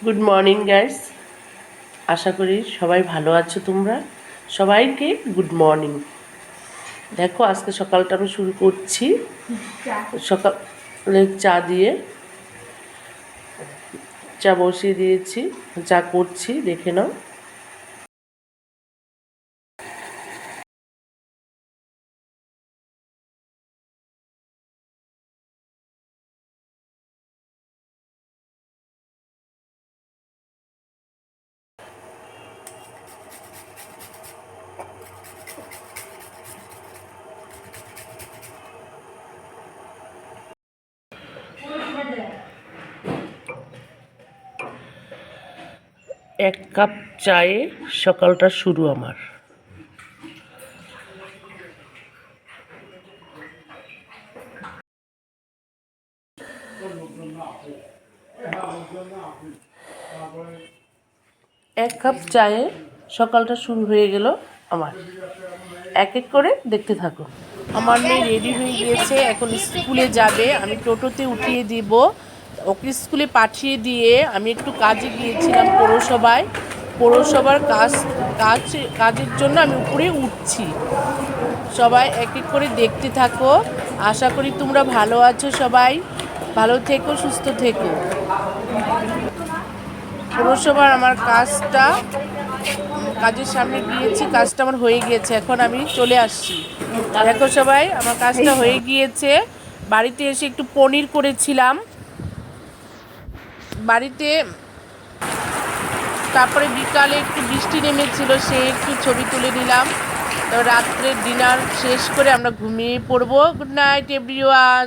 Good morning guys, আশা করি সবাই ভালো আছো। তোমরা সবাইকে গুড মর্নিং। দেখো আজকে সকালটা আমি শুরু করছি সকালে চা দিয়ে। চা বসিয়ে দিয়েছি, চা করছি, দেখে নাও। এক কাপ চায়ে সকালটা শুরু আমার। এক কাপ চায়ে সকালটা শুরু হয়ে গেল আমার। এক এক করে দেখতে থাকো। আমার মেয়ে রেডি হয়ে গিয়েছে, এখন স্কুলে যাবে। আমি টোটোতে উঠিয়ে দিব, ওকে স্কুলে পাঠিয়ে দিয়ে আমি একটু কাজে গিয়েছিলাম পৌরসভার কাজের জন্য আমি উপরে উঠছি। সবাই এক এক করে দেখতে থাকো। আশা করি তোমরা ভালো আছো, সবাই ভালো থেকো, সুস্থ থেকো। পৌরসভার আমার কাজের সামনে গিয়েছি, কাজটা আমার হয়ে গিয়েছে, এখন আমি চলে আসছি। দেখো সবাই, আমার কাজটা হয়ে গিয়েছে। বাড়িতে এসে একটু পনির করেছিলাম বাড়িতে। তারপরে বিকালে একটু বৃষ্টি নেমেছিল, সে একটু ছবি তুলে নিলাম। তো রাত্রে ডিনার শেষ করে আমরা ঘুমিয়ে পড়বো। Good night everyone.